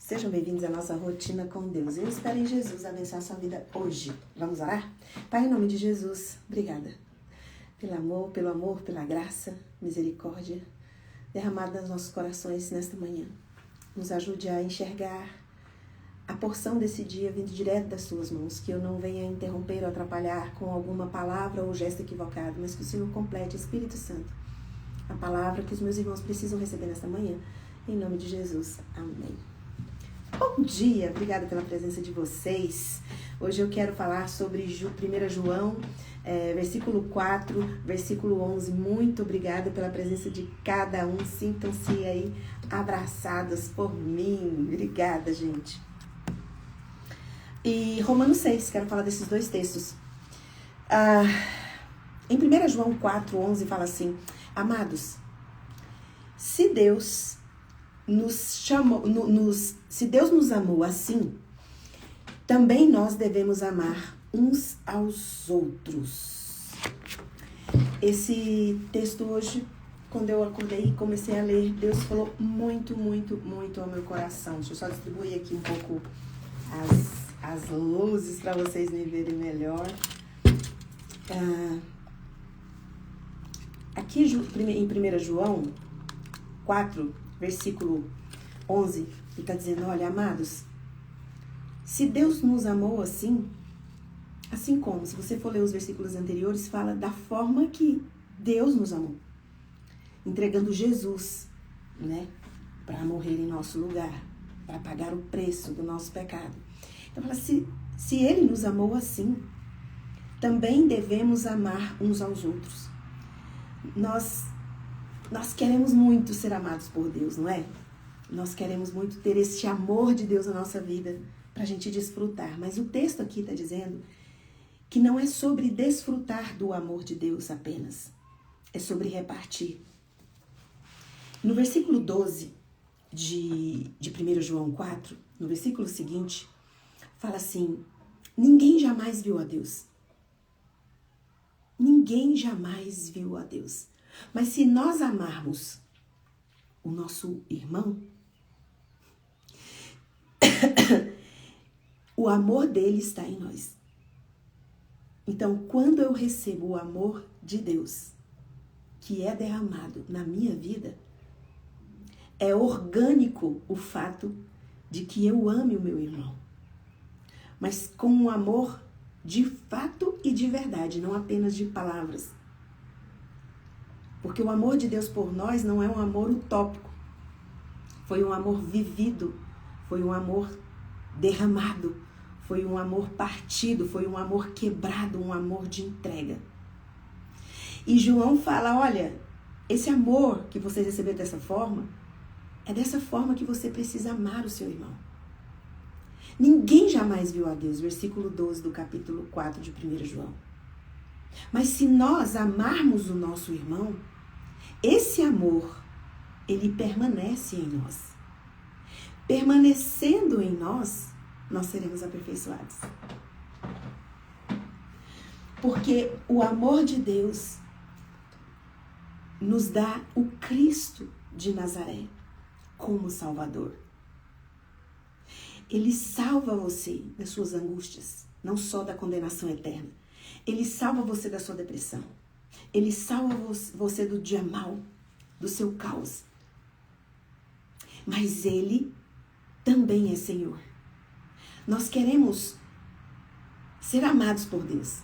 Sejam bem-vindos à nossa rotina com Deus. Eu espero em Jesus abençoar a sua vida hoje. Vamos orar? Pai, em nome de Jesus, obrigada pelo amor, pela graça, misericórdia derramada nos nossos corações nesta manhã. Nos ajude a enxergar a porção desse dia vindo direto das suas mãos, que eu não venha interromper ou atrapalhar com alguma palavra ou gesto equivocado, mas que o Senhor complete, Espírito Santo, a palavra que os meus irmãos precisam receber nesta manhã. Em nome de Jesus. Amém. Bom dia, obrigada pela presença de vocês. Hoje eu quero falar sobre 1 João, versículo 4, versículo 11. Muito obrigada pela presença de cada um. Sintam-se aí abraçados por mim. Obrigada, gente. E Romanos 6, quero falar desses dois textos. Em 1 João 4, 11 fala assim: amados, se Deus se Deus nos amou assim, também nós devemos amar uns aos outros. Esse texto hoje, quando eu acordei e comecei a ler, Deus falou muito, muito, muito ao meu coração. Deixa eu só distribuir aqui um pouco as luzes para vocês me verem melhor. Aqui em 1 João 4, versículo 11, ele está dizendo: olha, amados, se Deus nos amou assim como, se você for ler os versículos anteriores, fala da forma que Deus nos amou, entregando Jesus, né, para morrer em nosso lugar, para pagar o preço do nosso pecado. Então fala, se Ele nos amou assim, também devemos amar uns aos outros. Nós queremos muito ser amados por Deus, não é? Nós queremos muito ter este amor de Deus na nossa vida para a gente desfrutar. Mas o texto aqui está dizendo que não é sobre desfrutar do amor de Deus apenas. É sobre repartir. No versículo 12 de 1 João 4, no versículo seguinte, fala assim: ninguém jamais viu a Deus. Ninguém jamais viu a Deus. Mas se nós amarmos o nosso irmão, o amor dele está em nós. Então, quando eu recebo o amor de Deus, que é derramado na minha vida, é orgânico o fato de que eu ame o meu irmão. Mas com um amor de fato e de verdade, não apenas de palavras. Porque o amor de Deus por nós não é um amor utópico. Foi um amor vivido, foi um amor derramado, foi um amor partido, foi um amor quebrado, um amor de entrega. E João fala, olha, esse amor que vocês receberam dessa forma, é dessa forma que você precisa amar o seu irmão. Ninguém jamais viu a Deus, versículo 12 do capítulo 4 de 1 João. Mas se nós amarmos o nosso irmão, esse amor, ele permanece em nós. Permanecendo em nós, nós seremos aperfeiçoados. Porque o amor de Deus nos dá o Cristo de Nazaré como Salvador. Ele salva você das suas angústias, não só da condenação eterna. Ele salva você da sua depressão. Ele salva você do dia mau, do seu caos. Mas Ele também é Senhor. Nós queremos ser amados por Deus.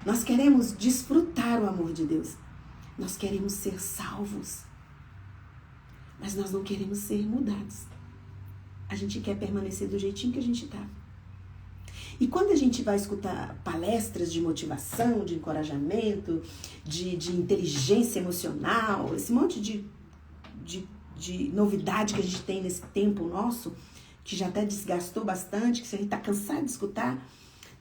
Nós queremos desfrutar o amor de Deus. Nós queremos ser salvos. Mas nós não queremos ser mudados. A gente quer permanecer do jeitinho que a gente está. E quando a gente vai escutar palestras de motivação, de encorajamento, de inteligência emocional, esse monte de novidade que a gente tem nesse tempo nosso, que já até desgastou bastante, que a gente está cansado de escutar,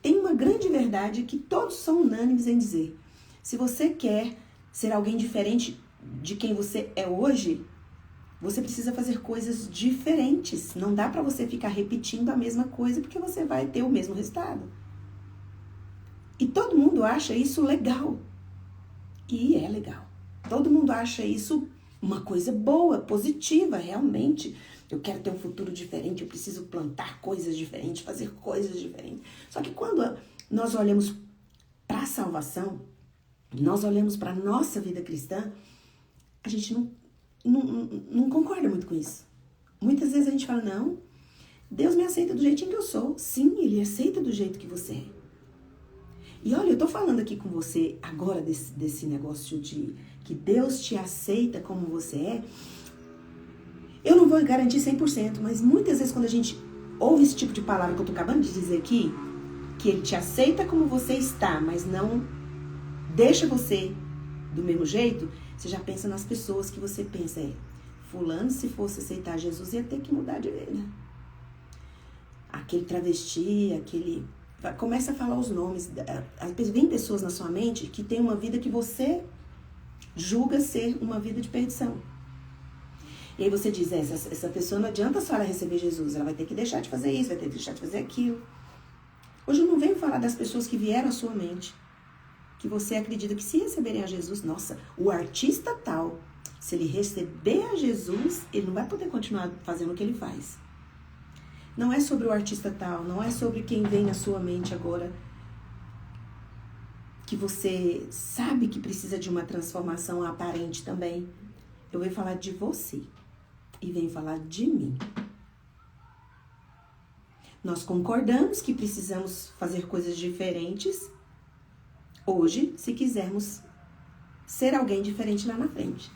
tem uma grande verdade que todos são unânimes em dizer: se você quer ser alguém diferente de quem você é hoje, você precisa fazer coisas diferentes. Não dá para você ficar repetindo a mesma coisa, porque você vai ter o mesmo resultado. E todo mundo acha isso legal. E é legal. Todo mundo acha isso uma coisa boa, positiva, realmente. Eu quero ter um futuro diferente, eu preciso plantar coisas diferentes, fazer coisas diferentes. Só que quando nós olhamos para a salvação, nós olhamos para a nossa vida cristã, a gente não concorda muito com isso. Muitas vezes a gente fala, não, Deus me aceita do jeitinho que eu sou. Sim, Ele aceita do jeito que você é. E olha, eu tô falando aqui com você agora desse negócio de que Deus te aceita como você é. Eu não vou garantir 100%, mas muitas vezes quando a gente ouve esse tipo de palavra que eu tô acabando de dizer aqui, que Ele te aceita como você está, mas não deixa você do mesmo jeito, você já pensa nas pessoas que você pensa, fulano, se fosse aceitar Jesus, ia ter que mudar de vida. Aquele travesti, aquele... Começa a falar os nomes. Vem pessoas na sua mente que tem uma vida que você julga ser uma vida de perdição. E aí você diz, essa pessoa não adianta só ela receber Jesus, ela vai ter que deixar de fazer isso, vai ter que deixar de fazer aquilo. Hoje eu não venho falar das pessoas que vieram à sua mente, que você acredita que se receberem a Jesus, nossa, o artista tal, se ele receber a Jesus, ele não vai poder continuar fazendo o que ele faz. Não é sobre o artista tal, não é sobre quem vem na sua mente agora, que você sabe que precisa de uma transformação aparente também. Eu venho falar de você e venho falar de mim. Nós concordamos que precisamos fazer coisas diferentes hoje, se quisermos ser alguém diferente lá na frente.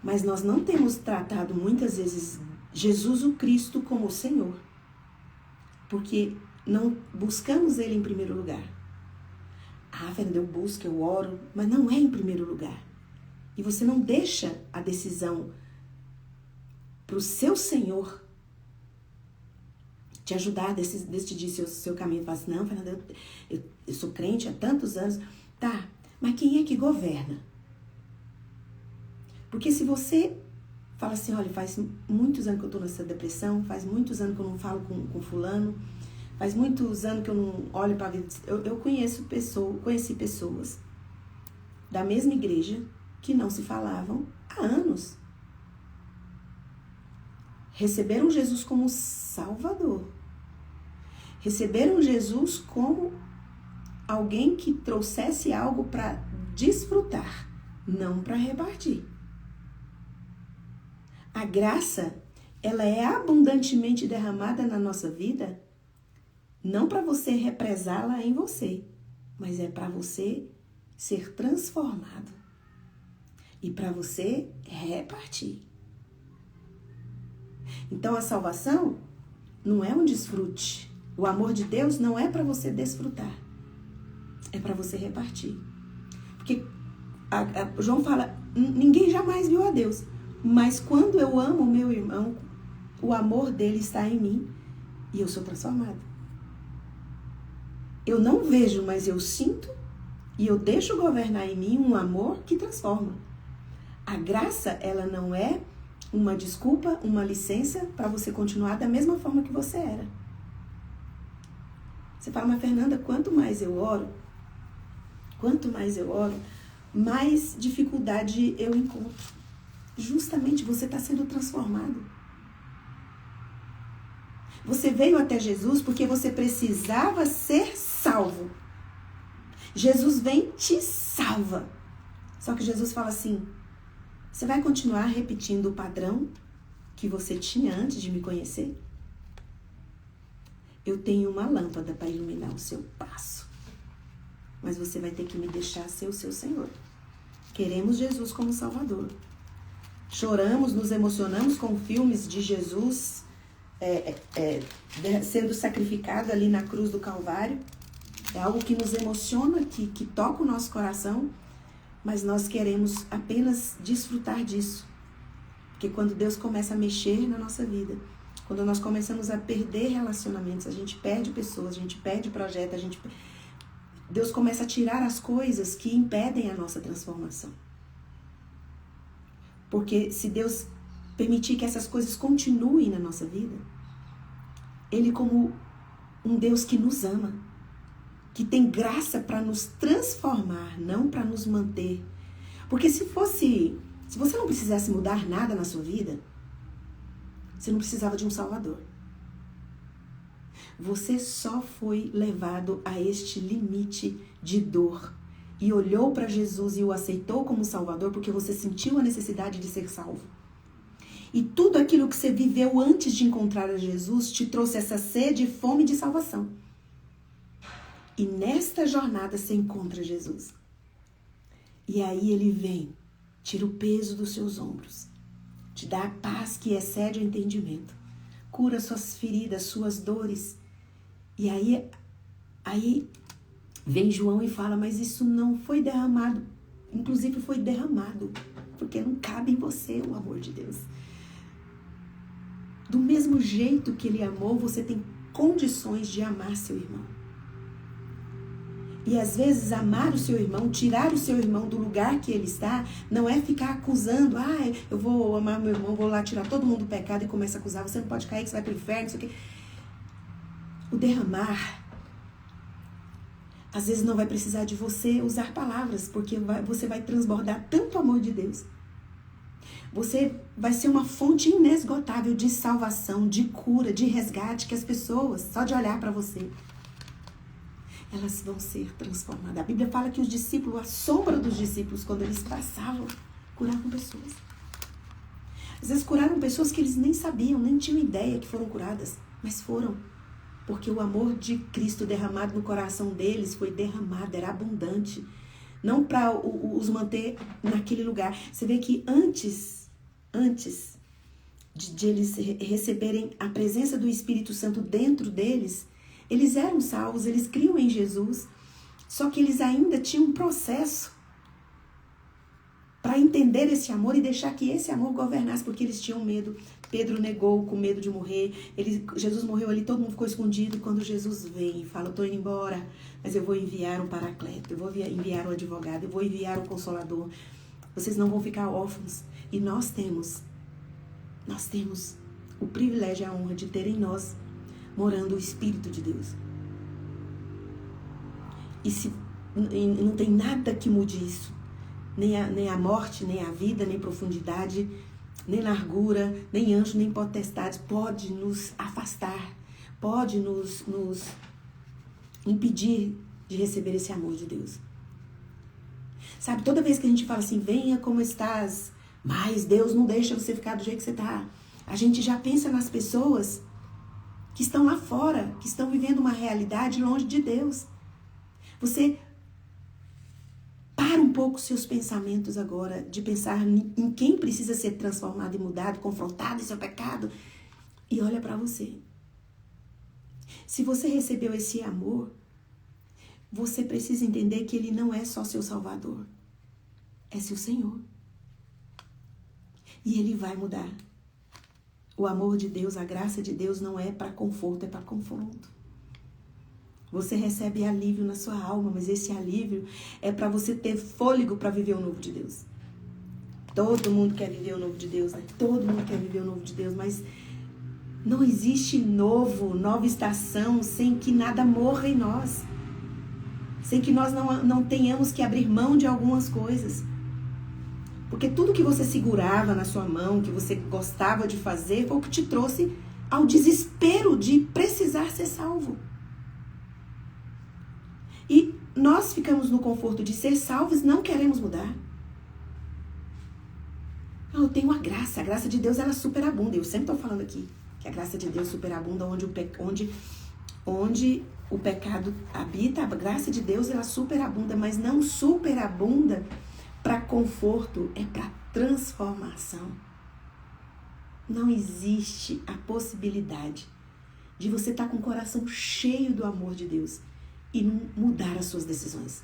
Mas nós não temos tratado muitas vezes Jesus o Cristo como o Senhor, porque não buscamos Ele em primeiro lugar. Fernanda, eu busco, eu oro, mas não é em primeiro lugar. E você não deixa a decisão para o seu Senhor te ajudar a decidir seu caminho. Fala assim, não, Fernanda, eu sou crente há tantos anos. Tá, mas quem é que governa? Porque se você fala assim, olha, faz muitos anos que eu tô nessa depressão, faz muitos anos que eu não falo com fulano, faz muitos anos que eu não olho para a vida. Eu conheci pessoas da mesma igreja que não se falavam há anos. Receberam Jesus como Salvador. Receberam Jesus como alguém que trouxesse algo para desfrutar, não para repartir. A graça, ela é abundantemente derramada na nossa vida, não para você represá-la em você, mas é para você ser transformado e para você repartir. Então a salvação não é um desfrute. O amor de Deus não é para você desfrutar, é para você repartir. Porque João fala, ninguém jamais viu a Deus. Mas quando eu amo o meu irmão, o amor dele está em mim e eu sou transformado. Eu não vejo, mas eu sinto e eu deixo governar em mim um amor que transforma. A graça, ela não é uma desculpa, uma licença para você continuar da mesma forma que você era. Você fala, mas Fernanda, quanto mais eu oro, mais dificuldade eu encontro. Justamente você está sendo transformado. Você veio até Jesus porque você precisava ser salvo. Jesus vem e te salva. Só que Jesus fala assim, você vai continuar repetindo o padrão que você tinha antes de me conhecer? Eu tenho uma lâmpada para iluminar o seu passo. Mas você vai ter que me deixar ser o seu Senhor. Queremos Jesus como Salvador. Choramos, nos emocionamos com filmes de Jesus sendo sacrificado ali na cruz do Calvário. É algo que nos emociona, que toca o nosso coração, mas nós queremos apenas desfrutar disso. Porque quando Deus começa a mexer na nossa vida, quando nós começamos a perder relacionamentos, a gente perde pessoas, a gente perde projeto, Deus começa a tirar as coisas que impedem a nossa transformação. Porque se Deus permitir que essas coisas continuem na nossa vida, Ele como um Deus que nos ama, que tem graça para nos transformar, não para nos manter. Porque se você não precisasse mudar nada na sua vida, Você não precisava de um Salvador. Você só foi levado a este limite de dor e olhou para Jesus e o aceitou como Salvador porque você sentiu a necessidade de ser salvo. E tudo aquilo que você viveu antes de encontrar a Jesus te trouxe essa sede e fome de salvação. E nesta jornada você encontra Jesus. E aí ele vem, tira o peso dos seus ombros, te dá a paz que excede o entendimento, cura suas feridas, suas dores. E aí vem João e fala, mas isso não foi derramado, inclusive foi derramado, porque não cabe em você o amor de Deus. Do mesmo jeito que ele amou, você tem condições de amar seu irmão. E às vezes amar o seu irmão, tirar o seu irmão do lugar que ele está, não é ficar acusando, eu vou amar meu irmão, vou lá tirar todo mundo do pecado e começa a acusar, você não pode cair, que você vai para o inferno, isso aqui. O derramar, às vezes não vai precisar de você usar palavras, porque você vai transbordar tanto amor de Deus. Você vai ser uma fonte inesgotável de salvação, de cura, de resgate, que as pessoas, só de olhar para você, elas vão ser transformadas. A Bíblia fala que os discípulos, a sombra dos discípulos, quando eles passavam, curavam pessoas. Às vezes curaram pessoas que eles nem sabiam, nem tinham ideia que foram curadas, mas foram. Porque o amor de Cristo derramado no coração deles foi derramado, era abundante. Não para os manter naquele lugar. Você vê que antes de eles receberem a presença do Espírito Santo dentro deles, eles eram salvos, eles criam em Jesus, só que eles ainda tinham um processo para entender esse amor e deixar que esse amor governasse, porque eles tinham medo. Pedro negou com medo de morrer, Jesus morreu ali, todo mundo ficou escondido, e quando Jesus vem e fala, estou indo embora, mas eu vou enviar um paracleto, eu vou enviar um advogado, eu vou enviar um consolador, vocês não vão ficar órfãos. E nós temos o privilégio e a honra de ter em nós morando o Espírito de Deus. E não tem nada que mude isso, nem a morte, nem a vida, nem profundidade, nem largura, nem anjo, nem potestade pode nos afastar, pode nos impedir de receber esse amor de Deus. Sabe, toda vez que a gente fala assim, venha como estás, mas Deus não deixa você ficar do jeito que você está, a gente já pensa nas pessoas que estão lá fora, que estão vivendo uma realidade longe de Deus. Você para um pouco seus pensamentos agora, de pensar em quem precisa ser transformado e mudado, confrontado em seu pecado, e olha para você. Se você recebeu esse amor, você precisa entender que ele não é só seu Salvador, é seu Senhor. E ele vai mudar. O amor de Deus, a graça de Deus não é para conforto, é para confronto. Você recebe alívio na sua alma, mas esse alívio é para você ter fôlego para viver o novo de Deus. Todo mundo quer viver o novo de Deus, né? Todo mundo quer viver o novo de Deus, mas não existe nova estação sem que nada morra em nós. Sem que nós não tenhamos que abrir mão de algumas coisas. Porque tudo que você segurava na sua mão, que você gostava de fazer, foi o que te trouxe ao desespero de precisar ser salvo. E nós ficamos no conforto de ser salvos, não queremos mudar. Não, eu tenho a graça de Deus, ela superabunda. Eu sempre estou falando aqui que a graça de Deus superabunda onde o pecado habita. A graça de Deus, ela superabunda, mas não superabunda para conforto, é para transformação. Não existe a possibilidade de você estar com o coração cheio do amor de Deus e não mudar as suas decisões.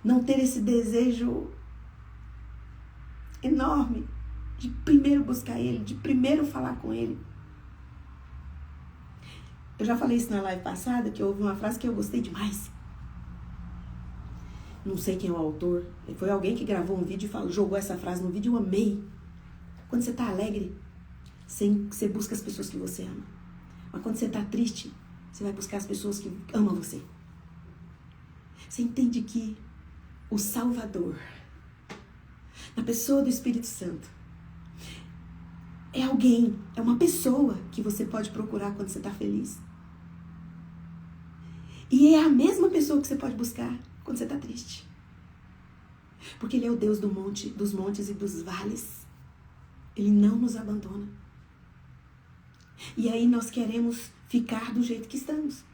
Não ter esse desejo enorme de primeiro buscar Ele, de primeiro falar com Ele. Eu já falei isso na live passada, que houve uma frase que eu gostei demais. Não sei quem é o autor. Foi alguém que gravou um vídeo e jogou essa frase no vídeo, eu amei. Quando você está alegre, você busca as pessoas que você ama. Mas quando você está triste, você vai buscar as pessoas que amam você. Você entende que o Salvador, na pessoa do Espírito Santo, É alguém, é uma pessoa que você pode procurar quando você está feliz. E é a mesma pessoa que você pode buscar quando você está triste. Porque Ele é o Deus dos montes e dos vales. Ele não nos abandona. E aí nós queremos ficar do jeito que estamos.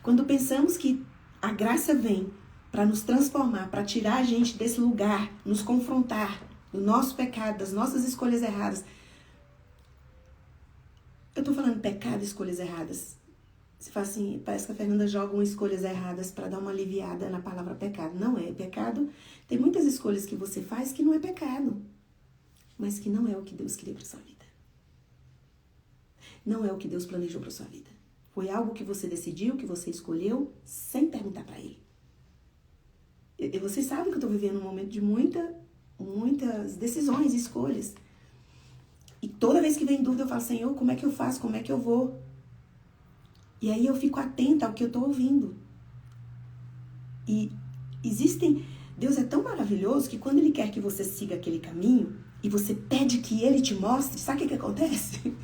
Quando pensamos que a graça vem para nos transformar, para tirar a gente desse lugar, nos confrontar do nosso pecado, das nossas escolhas erradas. Eu tô falando pecado e escolhas erradas. Você fala assim, parece que a Fernanda joga umas escolhas erradas para dar uma aliviada na palavra pecado. Não é pecado. Tem muitas escolhas que você faz que não é pecado, mas que não é o que Deus queria para sua vida. Não é o que Deus planejou para sua vida. Foi algo que você decidiu, que você escolheu, sem perguntar para Ele. E vocês sabem que eu estou vivendo um momento de muitas decisões, escolhas. E toda vez que vem dúvida, eu falo, Senhor, como é que eu faço? Como é que eu vou? E aí eu fico atenta ao que eu estou ouvindo. E Deus é tão maravilhoso que quando Ele quer que você siga aquele caminho e você pede que Ele te mostre, sabe o que acontece?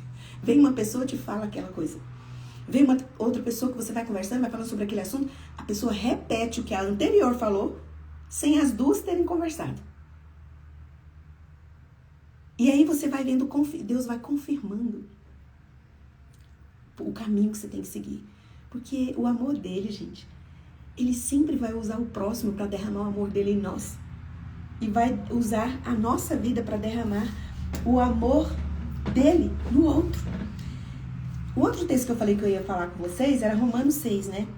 Vem uma pessoa e te fala aquela coisa. Vem uma outra pessoa que você vai conversando, vai falando sobre aquele assunto, a pessoa repete o que a anterior falou, sem as duas terem conversado. E aí você vai vendo, Deus vai confirmando o caminho que você tem que seguir. Porque o amor dele, gente, Ele sempre vai usar o próximo para derramar o amor dele em nós. E vai usar a nossa vida para derramar o amor dele no outro. O outro texto que eu falei que eu ia falar com vocês era Romanos 6, né?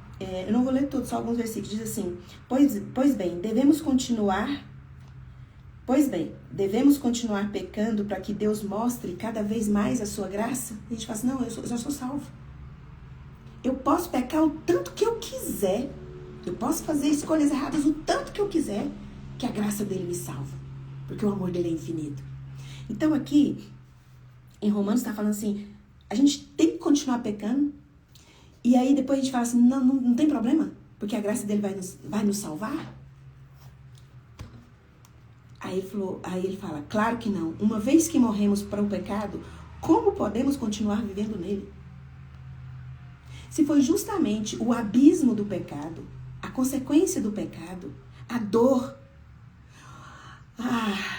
Eu não vou ler todos, só alguns versículos. Diz assim, Pois bem, devemos continuar pecando para que Deus mostre cada vez mais a sua graça? A gente fala assim, não, eu já sou salvo. Eu posso pecar o tanto que eu quiser. Eu posso fazer escolhas erradas o tanto que eu quiser, que a graça dele me salva. Porque o amor dele é infinito. Então aqui, em Romanos está falando assim, a gente tem que continuar pecando. E aí depois a gente fala assim, não tem problema, porque a graça dele vai nos salvar. Aí ele fala, claro que não. Uma vez que morremos para o pecado, como podemos continuar vivendo nele? Se foi justamente o abismo do pecado, a consequência do pecado, a dor,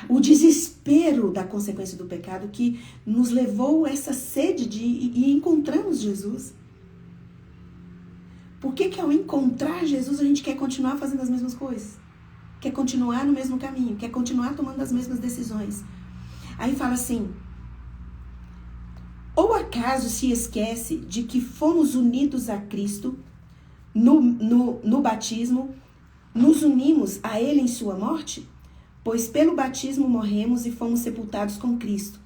o desespero da consequência do pecado que nos levou a essa sede e encontramos Jesus. Por que ao encontrar Jesus a gente quer continuar fazendo as mesmas coisas? Quer continuar no mesmo caminho, quer continuar tomando as mesmas decisões? Aí fala assim, ou acaso se esquece de que fomos unidos a Cristo no batismo, nos unimos a Ele em sua morte? Pois pelo batismo morremos e fomos sepultados com Cristo.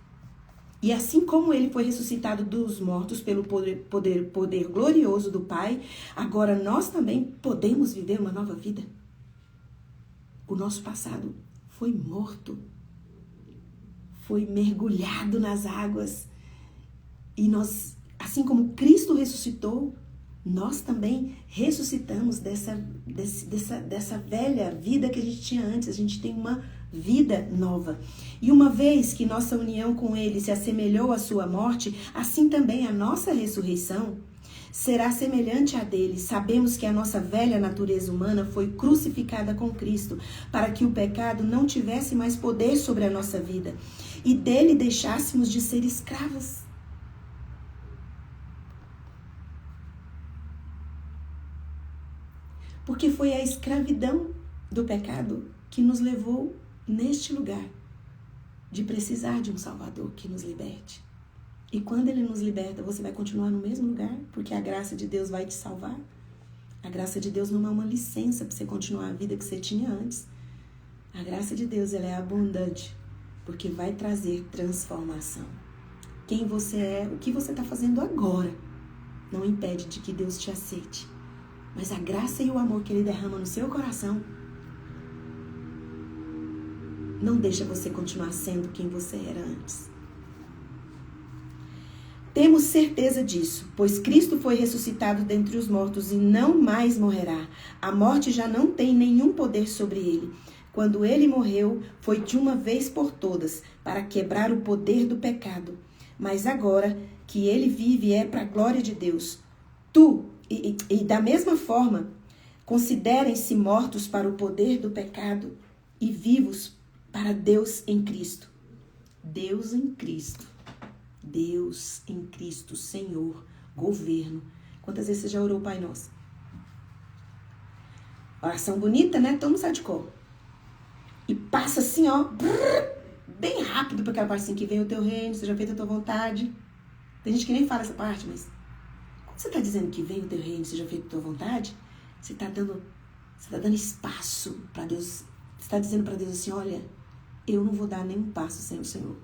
E assim como Ele foi ressuscitado dos mortos pelo poder glorioso do Pai, agora nós também podemos viver uma nova vida. O nosso passado foi morto, foi mergulhado nas águas. E nós, assim como Cristo ressuscitou, nós também ressuscitamos dessa velha vida que a gente tinha antes. A gente tem uma vida nova. E uma vez que nossa união com Ele se assemelhou à sua morte, assim também a nossa ressurreição será semelhante à dele. Sabemos que a nossa velha natureza humana foi crucificada com Cristo, para que o pecado não tivesse mais poder sobre a nossa vida e dele deixássemos de ser escravos. Porque foi a escravidão do pecado que nos levou neste lugar de precisar de um Salvador que nos liberte. E quando Ele nos liberta, você vai continuar no mesmo lugar, porque a graça de Deus vai te salvar. A graça de Deus não é uma licença para você continuar a vida que você tinha antes. A graça de Deus, ela é abundante, porque vai trazer transformação. Quem você é, o que você está fazendo agora, não impede de que Deus te aceite. Mas a graça e o amor que Ele derrama no seu coração não deixa você continuar sendo quem você era antes. Temos certeza disso, pois Cristo foi ressuscitado dentre os mortos e não mais morrerá. A morte já não tem nenhum poder sobre Ele. Quando Ele morreu, foi de uma vez por todas, para quebrar o poder do pecado. mas agora que ele vive é para a glória de Deus. Tu, e da mesma forma, considerem-se mortos para o poder do pecado e vivos para Deus em Cristo. Deus em Cristo. Deus em Cristo, Senhor, governo. Quantas vezes você já orou o Pai Nosso? Oração bonita, né? Todo mundo sabe de cor. E passa assim, ó, bem rápido para aquela parte assim, que vem o teu reino, seja feita a tua vontade. Tem gente que nem fala essa parte, mas quando você está dizendo que vem o teu reino, seja feita a tua vontade, você está dando espaço para Deus. Você está dizendo para Deus assim, olha, eu não vou dar nenhum passo sem o Senhor.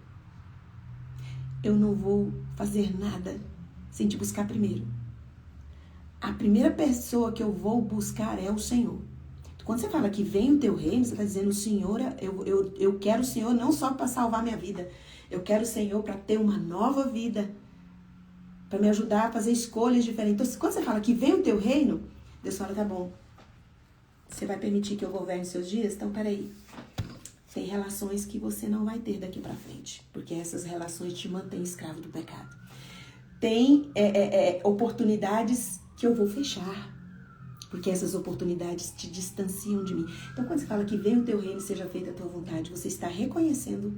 Eu não vou fazer nada sem te buscar primeiro. A primeira pessoa que eu vou buscar é o Senhor. Quando você fala que vem o teu reino, você está dizendo, o Senhor, eu quero o Senhor não só para salvar minha vida. Eu quero o Senhor para ter uma nova vida. Para me ajudar a fazer escolhas diferentes. Então, quando você fala que vem o teu reino, Deus fala, tá bom. Você vai permitir que eu governe seus dias? Então, peraí. Tem relações que você não vai ter daqui para frente. Porque essas relações te mantêm escravo do pecado. Tem oportunidades que eu vou fechar. Porque essas oportunidades te distanciam de mim. Então, quando você fala que vem o teu reino e seja feita a tua vontade, você está reconhecendo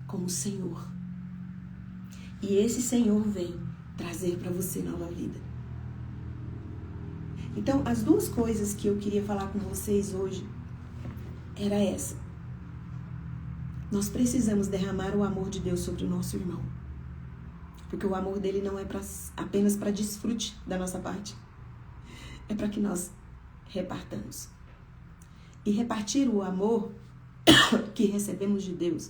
como Senhor. E esse Senhor vem trazer para você nova vida. Então, as duas coisas que eu queria falar com vocês hoje era essa. Nós precisamos derramar o amor de Deus sobre o nosso irmão. Porque o amor dele não é apenas para desfrute da nossa parte. É para que nós repartamos. E repartir o amor que recebemos de Deus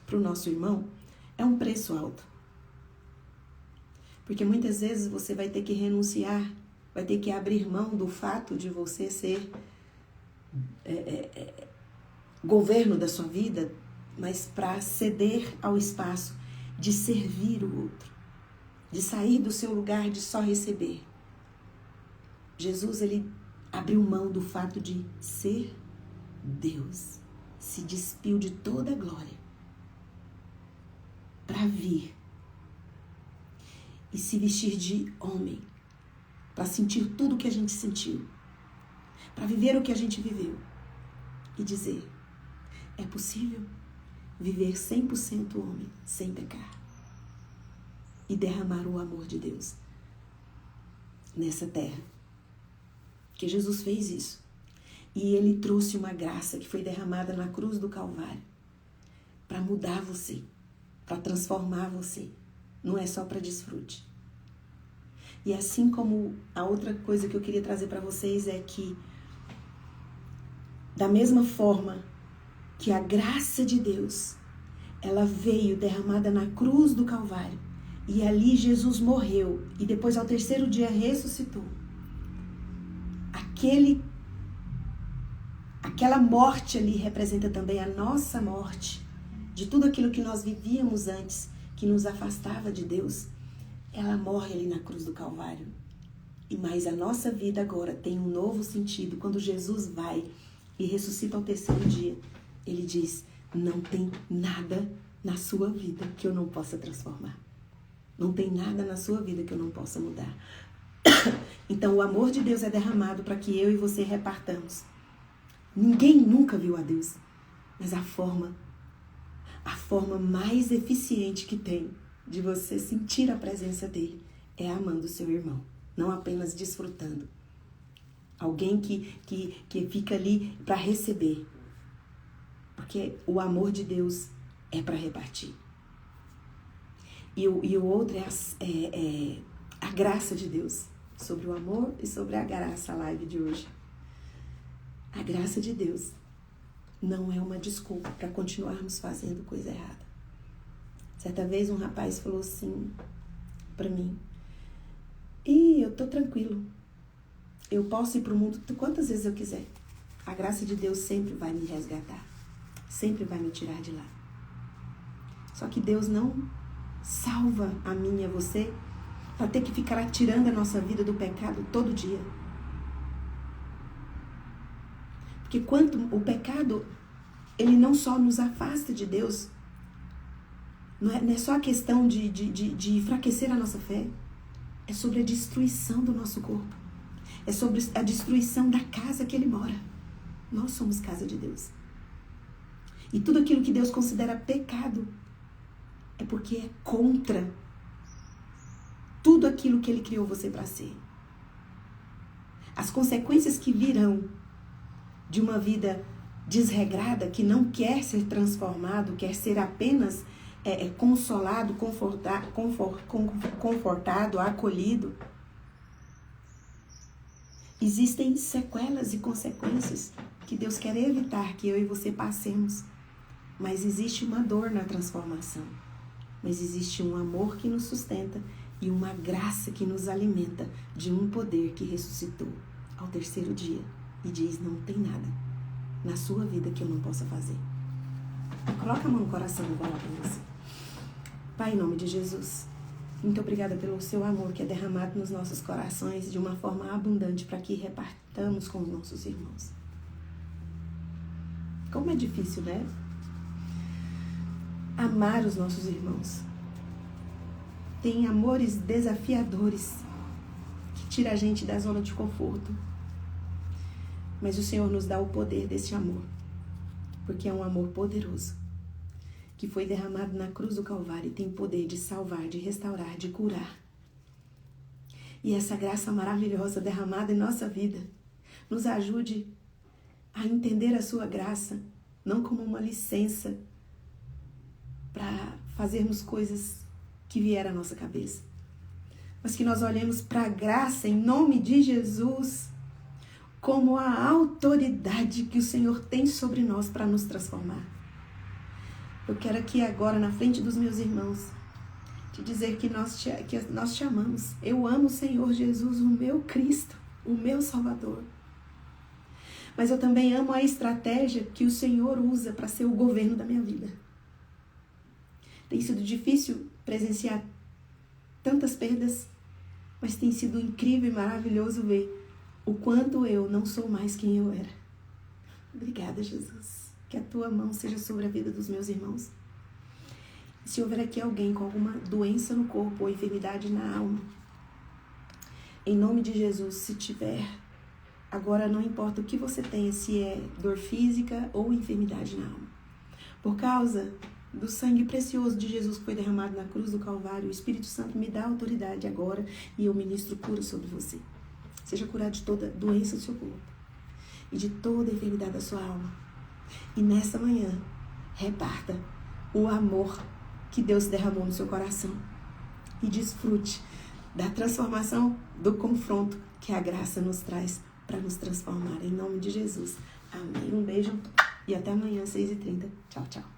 para o nosso irmão é um preço alto. Porque muitas vezes você vai ter que renunciar, vai ter que abrir mão do fato de você ser governo da sua vida, mas para ceder ao espaço de servir o outro, de sair do seu lugar de só receber. Jesus, ele abriu mão do fato de ser Deus, se despiu de toda a glória para vir e se vestir de homem, para sentir tudo o que a gente sentiu, para viver o que a gente viveu e dizer, é possível viver 100% homem, sem pecar e derramar o amor de Deus nessa terra. Porque Jesus fez isso. E ele trouxe uma graça que foi derramada na cruz do Calvário para mudar você, para transformar você. Não é só para desfrute. E assim como a outra coisa que eu queria trazer para vocês é que, da mesma forma que a graça de Deus, ela veio derramada na cruz do Calvário, e ali Jesus morreu, e depois ao terceiro dia ressuscitou. Aquela morte ali representa também a nossa morte, de tudo aquilo que nós vivíamos antes, que nos afastava de Deus. Ela morre ali na cruz do Calvário. Mas a nossa vida agora tem um novo sentido. Quando Jesus vai e ressuscita ao terceiro dia, ele diz, não tem nada na sua vida que eu não possa transformar. Não tem nada na sua vida que eu não possa mudar. Então o amor de Deus é derramado para que eu e você repartamos. Ninguém nunca viu a Deus, mas a forma mais eficiente que tem de você sentir a presença dele é amando o seu irmão, não apenas desfrutando. Alguém que fica ali para receber, porque o amor de Deus é para repartir. E o outro é a graça de Deus, sobre o amor e sobre a graça, a live de hoje. A graça de Deus não é uma desculpa para continuarmos fazendo coisa errada. Certa vez um rapaz falou assim para mim, eu tô tranquilo, eu posso ir pro mundo quantas vezes eu quiser. A graça de Deus sempre vai me resgatar, sempre vai me tirar de lá. Só que Deus não salva a mim e a você para ter que ficar atirando a nossa vida do pecado todo dia. Porque quando o pecado, ele não só nos afasta de Deus, Não é só a questão de enfraquecer a nossa fé. É sobre a destruição do nosso corpo. É sobre a destruição da casa que ele mora. Nós somos casa de Deus. E tudo aquilo que Deus considera pecado é porque é contra tudo aquilo que ele criou você para ser. As consequências que virão de uma vida desregrada, que não quer ser transformado, quer ser apenas consolado, confortado, acolhido. Existem sequelas e consequências que Deus quer evitar que eu e você passemos. Mas existe uma dor na transformação. Mas existe um amor que nos sustenta e uma graça que nos alimenta de um poder que ressuscitou ao terceiro dia e diz: não tem nada na sua vida que eu não possa fazer. Coloca a mão no coração e vai lá para você. Pai, em nome de Jesus, muito obrigada pelo seu amor que é derramado nos nossos corações de uma forma abundante para que repartamos com os nossos irmãos. Como é difícil, né? Amar os nossos irmãos. Tem amores desafiadores que tiram a gente da zona de conforto. Mas o Senhor nos dá o poder desse amor, porque é um amor poderoso, que foi derramado na cruz do Calvário e tem poder de salvar, de restaurar, de curar. E essa graça maravilhosa derramada em nossa vida nos ajude a entender a sua graça, não como uma licença para fazermos coisas que vieram à nossa cabeça, mas que nós olhemos para a graça em nome de Jesus como a autoridade que o Senhor tem sobre nós para nos transformar. Eu quero aqui agora, na frente dos meus irmãos, te dizer que nós te amamos. Eu amo o Senhor Jesus, o meu Cristo, o meu Salvador. Mas eu também amo a estratégia que o Senhor usa para ser o governo da minha vida. Tem sido difícil presenciar tantas perdas, mas tem sido incrível e maravilhoso ver o quanto eu não sou mais quem eu era. Obrigada, Jesus. Que a tua mão seja sobre a vida dos meus irmãos. Se houver aqui alguém com alguma doença no corpo ou enfermidade na alma, em nome de Jesus, se tiver, agora não importa o que você tenha, se é dor física ou enfermidade na alma, por causa do sangue precioso de Jesus que foi derramado na cruz do Calvário, o Espírito Santo me dá autoridade agora e eu ministro cura sobre você. Seja curado de toda doença do seu corpo e de toda enfermidade da sua alma. E nessa manhã, reparta o amor que Deus derramou no seu coração e desfrute da transformação, do confronto que a graça nos traz para nos transformar. Em nome de Jesus. Amém. Um beijo e até amanhã, 6h30. Tchau, tchau.